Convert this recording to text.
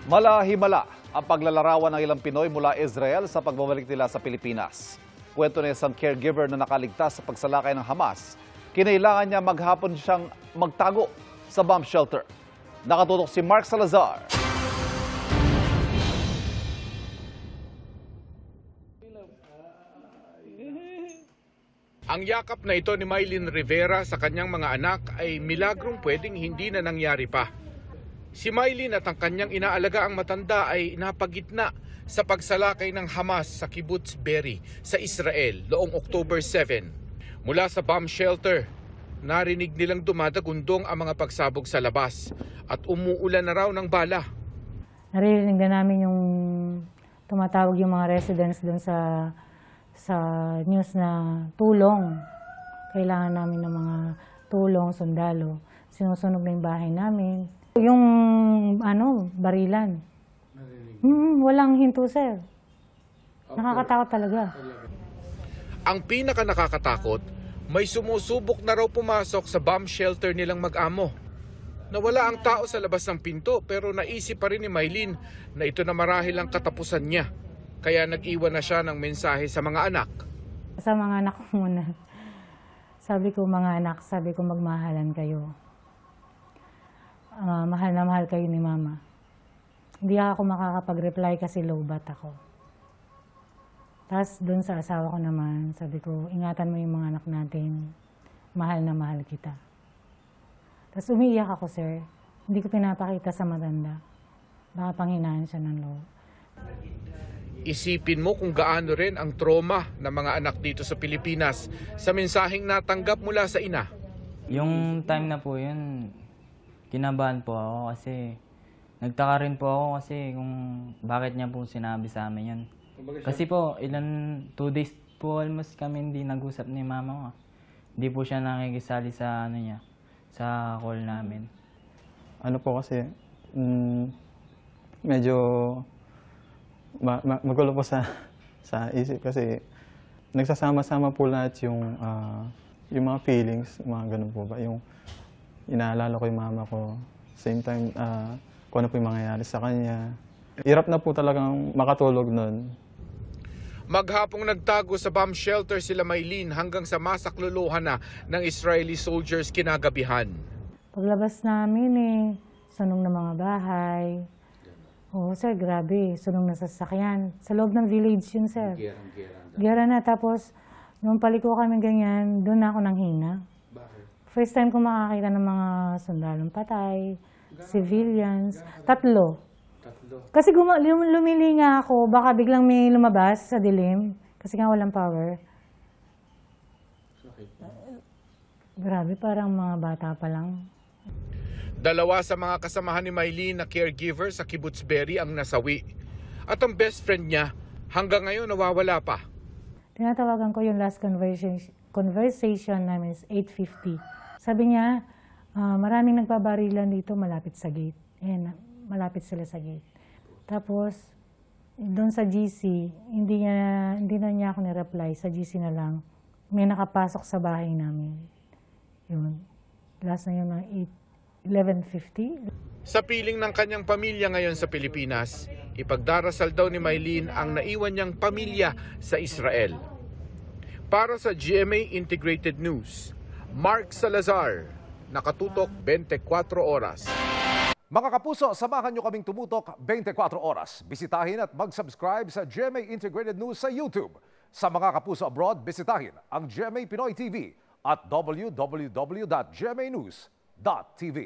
Malahi-mala ang paglalarawan ng ilang Pinoy mula Israel sa pagbabalik nila sa Pilipinas. Kwento ni isang caregiver na nakaligtas sa pagsalakay ng Hamas. Kinailangan niya maghapon siyang magtago sa bomb shelter. Nakatutok si Mark Salazar. Ang yakap na ito ni Mylene Rivera sa kanyang mga anak ay milagrong pwedeng hindi na nangyari pa. Si Mylene at ang kanyang inaalaga ang matanda ay napagitna sa pagsalakay ng Hamas sa Kibbutz Be'eri sa Israel noong October 7. Mula sa bomb shelter, narinig nilang dumadagundong ang mga pagsabog sa labas at umuulan na raw ng bala. Naririnig na namin yung tumatawag yung mga residents doon sa news na tulong. Kailangan namin ng mga tulong, sundalo. Sinusunog na yung bahay namin. Yung barilan. Walang hinto, sir. Nakakatakot talaga. Ang pinaka nakakatakot, may sumusubok na raw pumasok sa bomb shelter nilang mag-amo. Nawala ang tao sa labas ng pinto pero naisip pa rin ni Mylene na ito na marahil ang katapusan niya. Kaya nag-iwan na siya ng mensahe sa mga anak. Sa mga anak ko muna. Sabi ko, mga anak, magmahalan kayo. Mahal na mahal kayo ni Mama. Hindi ako makakapag-reply kasi low bat ako. Tapos doon sa asawa ko naman, sabi ko, ingatan mo yung mga anak natin. Mahal na mahal kita. Tapos umiiyak ako, sir. Hindi ko pinapakita sa matanda. Baka panghinaan siya ng loob. Isipin mo kung gaano rin ang trauma ng mga anak dito sa Pilipinas sa mensaheng natanggap mula sa ina. Yung time na po yun, kinabahan po ako kasi nagtaka rin po ako kasi kung bakit niya po sinabi sa amin yun. Kasi po, 2 days po almost kami hindi nag-usap ni Mama ko. Hindi po siya nakikisali sa sa call namin. Ano po kasi, medyo magulo po sa isip kasi nagsasama-sama po lahat yung mga feelings, mga ganun po ba. Yung inaalala ko yung mama ko, same time kung ano po yung mangyayari sa kanya. Hirap na po talagang makatulog nun. Maghapong nagtago sa bomb shelter sila Mylene hanggang sa masakluluhan na ng Israeli soldiers kinagabihan. Paglabas namin sunog na mga bahay. Oo, sir, grabe. Sunog na sasakyan. Sa loob ng village yun, sir. Gera na. Tapos, nung paliko kami ganyan, doon na ako nanghina. Bakit? First time ko makakita ng mga sundalong patay, civilians. 3. Kasi lumilinga ako, baka biglang may lumabas sa dilim. Kasi nga walang power. Grabe, parang mga bata pa lang. 2 sa mga kasamahan ni Mylene na caregiver sa Kibbutz Be'eri ang nasawi. At ang best friend niya hanggang ngayon nawawala pa. Tinatawagan ko yung last conversation namin is 8:50. Sabi niya, maraming nagpabarilan dito malapit sa gate. Ayan, malapit sila sa gate. Tapos, doon sa GC, hindi na niya ako ni-reply. Sa GC na lang, may nakapasok sa bahay namin. Yun. Last na yun na 11:50. Sa piling ng kanyang pamilya ngayon sa Pilipinas, ipagdarasal daw ni Mylene ang naiwan niyang pamilya sa Israel. Para sa GMA Integrated News, Mark Salazar, nakatutok 24 oras. Mga kapuso, samahan nyo kaming tumutok 24 oras. Bisitahin at mag-subscribe sa GMA Integrated News sa YouTube. Sa mga kapuso abroad, bisitahin ang GMA Pinoy TV at www.gmanews.tv.